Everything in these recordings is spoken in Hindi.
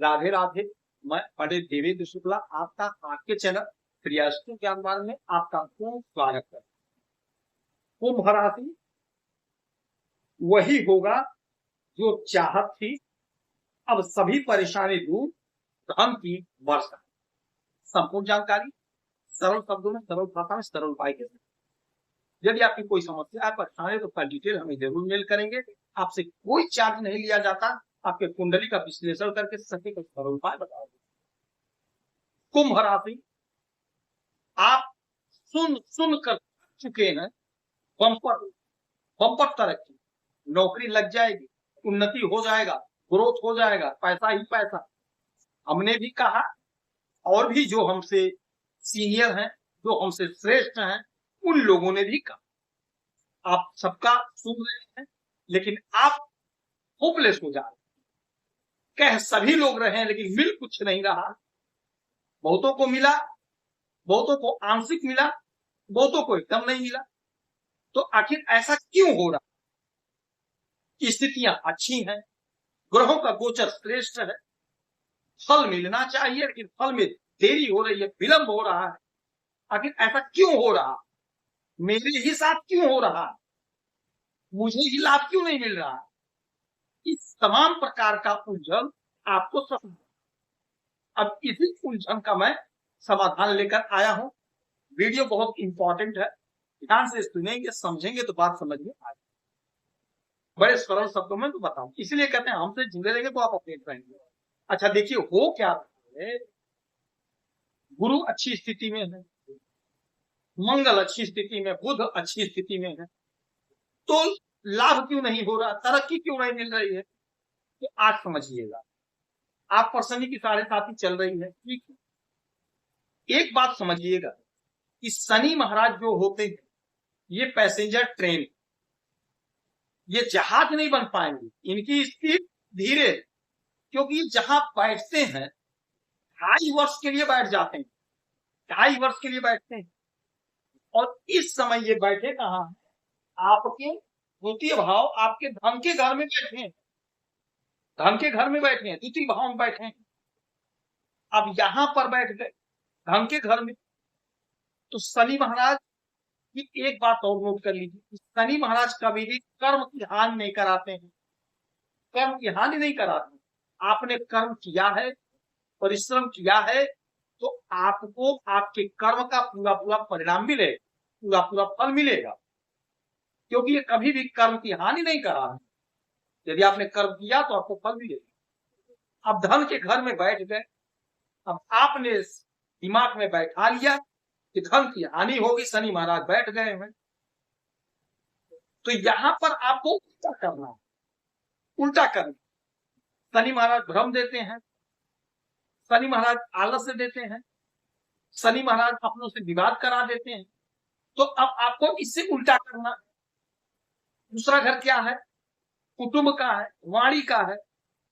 राधे राधे। मैं पंडित देवेंद्र शुक्ला आपका आपके चैनल क्रियास्तु ज्ञान मार्ग में आपका खूब स्वागत है। कुंभ राशि वही होगा जो चाहत थी, अब सभी परेशानी दूर, धन की वर्षा। संपूर्ण जानकारी सरल शब्दों में, सरल भाषा में, सरल उपाय के साथ। यदि आपकी कोई समस्या है, परेशानी, तो उसका डिटेल हमें जरूर मेल करेंगे। आपसे कोई चार्ज नहीं लिया जाता, आपके कुंडली का विश्लेषण करके सटीक और सरल उपाय बताओगे। कुंभ राशि, आप सुन कर चुके हैं बम्पर बम्पर तरक्की, नौकरी लग जाएगी, उन्नति हो जाएगा, ग्रोथ हो जाएगा, पैसा ही पैसा। हमने भी कहा और भी जो हमसे सीनियर हैं, जो हमसे श्रेष्ठ हैं, उन लोगों ने भी कहा। आप सबका सुन रहे हैं, लेकिन आप होपलेस हो जा रहे, कह सभी लोग रहे हैं, लेकिन मिल कुछ नहीं रहा। बहुतों को मिला, बहुतों को आंशिक मिला, बहुतों को एकदम नहीं मिला। तो आखिर ऐसा क्यों हो रहा? स्थितियां अच्छी हैं, ग्रहों का गोचर श्रेष्ठ है, फल मिलना चाहिए, लेकिन फल में देरी हो रही है, विलंब हो रहा है। आखिर ऐसा क्यों हो रहा? मेरे ही साथ क्यों हो रहा? मुझे ही लाभ क्यों नहीं मिल रहा? इस तमाम प्रकार का उलझन आपको समझ, अब इसी उलझन का मैं समाधान लेकर आया हूं। वीडियो बहुत इंपॉर्टेंट है, ध्यान से सुनेंगे, समझेंगे तो बात समझ में आएगी। बड़े सरल शब्दों में तो बताऊं, इसलिए कहते हैं हमसे जुड़े रहेंगे तो आप अपडेट रहेंगे। अच्छा देखिए, हो क्या रहा है। गुरु अच्छी स्थिति में है, मंगल अच्छी स्थिति में, बुध अच्छी स्थिति में है, तो लाभ क्यों नहीं हो रहा, तरक्की क्यों नहीं मिल रही है? तो आज समझिएगा। आप पर शनि की 7.5 चल रही है, ठीक है। एक बात समझिएगा कि शनि महाराज जो होते हैं, ये पैसेंजर ट्रेन, ये जहाज नहीं बन पाएंगे, इनकी स्पीड धीरे, क्योंकि ये जहां बैठते हैं 2.5 वर्ष के लिए बैठ जाते हैं, 2.5 वर्ष के लिए बैठते हैं। और इस समय ये बैठे कहां हैं? आपके द्वितीय भाव, आपके धन के घर में बैठे हैं, धन के घर में बैठे हैं, द्वितीय भाव में बैठे हैं। अब यहां पर बैठ गए धन के घर में, तो शनि महाराज की एक बात और नोट कर लीजिए, शनि महाराज कभी भी कर्म की हानि नहीं कराते हैं, कर्म की हानि नहीं कराते। आपने कर्म किया है, परिश्रम किया है, तो आपको आपके कर्म का पूरा पूरा परिणाम मिलेगा, पूरा पूरा फल मिलेगा, क्योंकि ये कभी भी कर्म की हानि नहीं करा रहे। यदि आपने कर्म किया तो आपको फल मिलेगा। अब धन के घर में बैठ गए, अब आपने दिमाग में बैठा लिया कि धन की हानि होगी, शनि महाराज बैठ गए हैं, तो यहां पर आपको उल्टा करना है, उल्टा करना। शनि महाराज भ्रम देते हैं, शनि महाराज आलस्य देते हैं, शनि महाराज अपनों से विवाद करा देते हैं। तो अब आपको इससे उल्टा करना। दूसरा घर क्या है? कुटुंब का है, वाणी का है।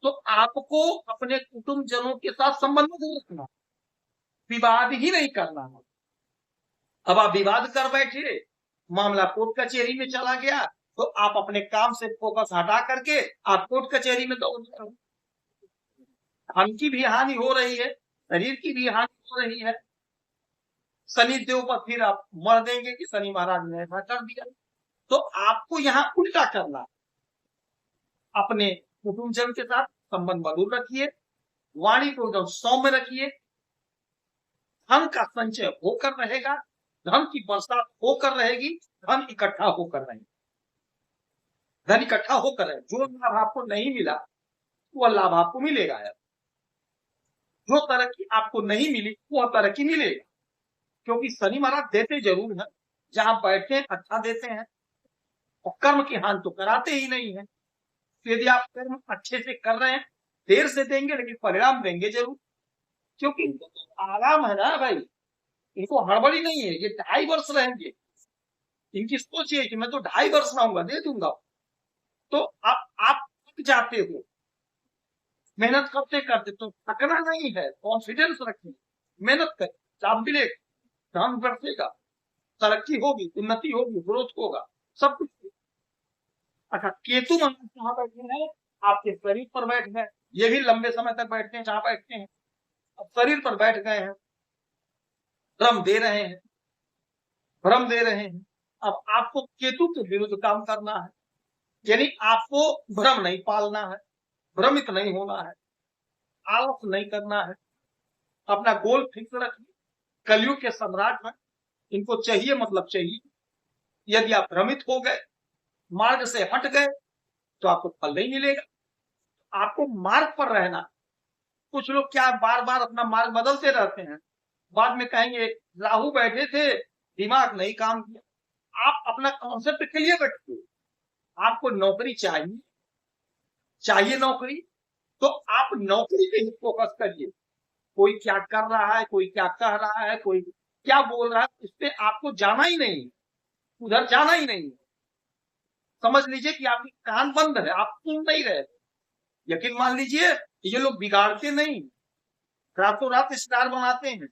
तो आपको अपने कुटुंब जनों के साथ संबंध नहीं रखना, विवाद ही नहीं करना है। अब आप विवाद कर बैठे, मामला कोर्ट कचहरी में चला गया, तो आप अपने काम से फोकस हटा करके आप कोर्ट कचहरी में दौड़ रहे हो। धन की भी हानि हो रही है, शरीर की भी हानि हो रही है। शनि देव पर फिर आप मर देंगे कि शनि महाराज ने ऐसा कर दिया। तो आपको यहाँ उल्टा करना, अपने कुटुंब जन के साथ संबंध मधुर रखिए, वाणी को एकदम सौम्य रखिए, धन का संचय होकर रहेगा, धन की बरसात होकर रहेगी, धन इकट्ठा होकर रहेगा, धन इकट्ठा होकर रहेगा। जो लाभ आपको नहीं मिला वह लाभ आपको मिलेगा यार, जो तरक्की आपको नहीं मिली वह तरक्की मिलेगा, क्योंकि शनि महाराज देते जरूर है, जहां बैठते हैं अच्छा देते हैं, और कर्म की हानि तो कराते ही नहीं है। तो यदि आप कर्म अच्छे से कर रहे हैं, देर से देंगे लेकिन परिणाम देंगे जरूर, क्योंकि इनको तो आराम है ना भाई, इनको हड़बड़ी नहीं है। ये 2.5 वर्ष रहेंगे, इनकी सोच ये कि मैं तो 2.5 वर्ष रहूंगा, दे दूंगा। तो आप थक जाते हो, मेहनत करते करते, तो थकना नहीं है, कॉन्फिडेंस रखिए, मेहनत करें, लाभ मिलेगा, धन बढ़ेगा, तरक्की होगी, उन्नति होगी, ग्रोथ होगा, सब कुछ। अच्छा, केतु महाराज कहां बैठे हैं? आपके शरीर पर बैठ गए, ये भी लंबे समय तक बैठते हैं, जहां बैठते हैं अब शरीर पर बैठ गए हैं, भ्रम दे रहे हैं, भ्रम दे रहे हैं। अब आपको केतु के विरुद्ध काम करना है, यानी आपको भ्रम नहीं पालना है, भ्रमित नहीं होना है, आलस नहीं करना है, अपना गोल फिक्स रखिए। कलयुग के सम्राट हैं, इनको चाहिए मतलब चाहिए। यदि आप भ्रमित हो गए, मार्ग से हट गए, तो आपको फल नहीं मिलेगा। आपको मार्ग पर रहना। कुछ लोग क्या बार बार अपना मार्ग बदलते रहते हैं, बाद में कहेंगे राहु बैठे थे, दिमाग नहीं काम किया। आप अपना कॉन्सेप्ट क्लियर रखिए। आपको नौकरी चाहिए, चाहिए नौकरी, तो आप नौकरी पे ही फोकस करिए। कोई क्या कर रहा है, कोई क्या कह रहा है, कोई क्या बोल रहा है, इस पे आपको जाना ही नहीं, उधर जाना ही नहीं। समझ लीजिए कि आपकी कान बंद है, आप सुन नहीं रहे। यकीन मान लीजिए, ये लोग बिगाड़ते नहीं, रातों रात स्टार बनाते हैं,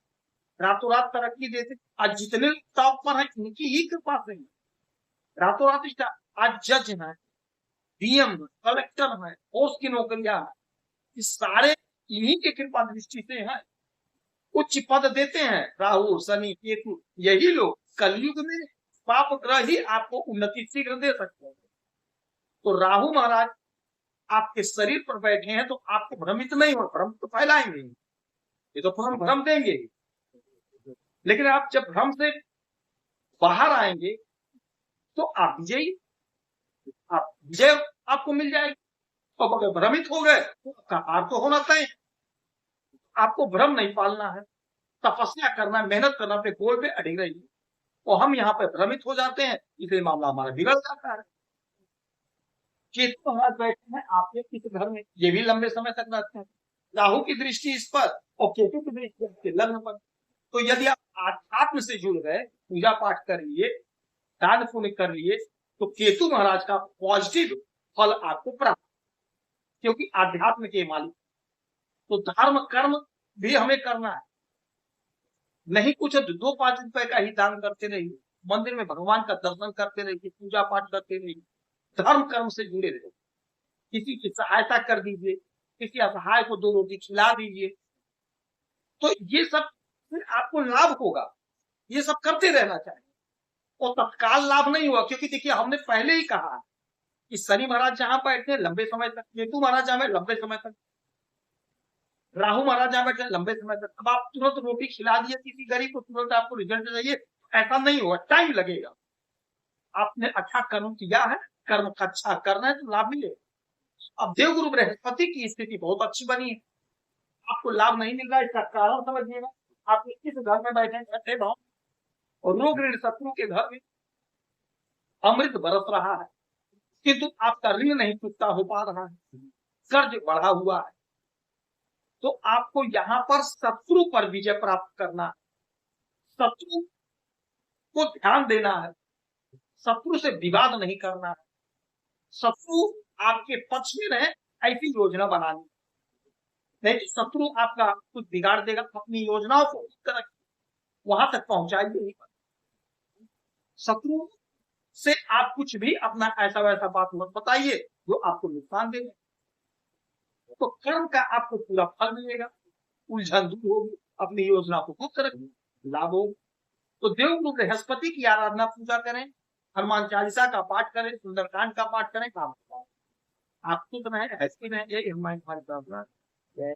रातों रात तरक्की देते। आज जितने टॉप पर हैं, इनकी ही कृपा से रातों रात स्टार। आज जज है, डीएम, कलेक्टर है, पोस्ट की नौकरियां है, इस सारे इन्हीं के कृपा दृष्टि से है। उच्च पद देते हैं राहु, शनि, केतु, यही लोग कलयुग में पाप ग्रह ही आपको उन्नति शीघ्र दे सकते हैं। तो राहु महाराज आपके शरीर पर बैठे हैं, तो आपको भ्रमित नहीं हो, भ्रम तो फैलाएंगे, ये तो भ्रम देंगे। लेकिन आप जब भ्रम से बाहर आएंगे, तो आप विजय आपको मिल जाएगी। और अगर भ्रमित हो गए, तो आप तो होना तय। आपको भ्रम नहीं पालना है, तपस्या करना है, मेहनत करना, अपने गोल पे अड़े रहिए। और हम यहाँ पे भ्रमित हो जाते हैं, इसलिए मामला हमारा बिगड़ जाता है। केतु महाराज बैठे हैं आपके किस घर में, ये भी लंबे समय तक रहते हैं। राहु की दृष्टि इस पर और केतु की दृष्टि आपके लग्न पर। तो यदि आप आध्यात्म से जुड़ गए, पूजा पाठ कर लिए, दान पुण्य कर लिए, तो केतु महाराज का पॉजिटिव फल आपको प्राप्त, क्योंकि आध्यात्म के मालिक। तो धर्म कर्म भी हमें करना है, नहीं कुछ 2-5 रुपए का ही दान करते रहिए, मंदिर में भगवान का दर्शन करते रहिए, पूजा पाठ करते रहिए, धर्म कर्म से जुड़े रहिए। किसी की सहायता कर दीजिए, किसी असहाय को 2 रोटी खिला दीजिए, तो ये सब फिर आपको लाभ होगा। ये सब करते रहना चाहिए। और तत्काल लाभ नहीं हुआ, क्योंकि देखिए हमने पहले ही कहा कि शनि महाराज जहां बैठते हैं लंबे समय तक, केतु महाराज जहां लंबे समय तक, राहु महाराज जहां बैठे लंबे समय तक। अब आप तुरंत रोटी खिला दिए किसी गरीब को, तुरंत आपको रिजल्ट चाहिए, ऐसा नहीं होगा, टाइम लगेगा। आपने अच्छा कर्म किया है, कर्म अच्छा करना है, तो लाभ मिलेगा। अब देवगुरु बृहस्पति की स्थिति बहुत अच्छी बनी है, आपको लाभ नहीं मिल रहा है, इसका कारण समझिएगा। आप किस घर में बैठे छठे भाव, और रोग ऋण शत्रु के घर में अमृत बरस रहा है, किंतु आपका ऋण नहीं चुकता हो पा रहा है, कर्ज बढ़ा हुआ है। तो आपको यहाँ पर शत्रु पर विजय प्राप्त करना है, शत्रु को ध्यान देना है, शत्रु से विवाद नहीं करना है, शत्रु आपके पक्ष में रहे ऐसी योजना बनानी। नहीं तो शत्रु आपका कुछ बिगाड़ देगा। अपनी योजनाओं को वहां तक पहुंचाइए। शत्रु से आप कुछ भी अपना ऐसा वैसा बात मत बताइए जो आपको नुकसान देगा। तो कर्म का आपको पूरा फल मिलेगा, उलझन दूर होगी, अपनी योजना को गुप्त रखें, लाभ होगा। तो देवगुरु बृहस्पति की आराधना पूजा करें, हनुमान चालीसा का पाठ करें, सुंदरकांड का पाठ करें, काम आप खुश रहें, हैप्पी रहें। जय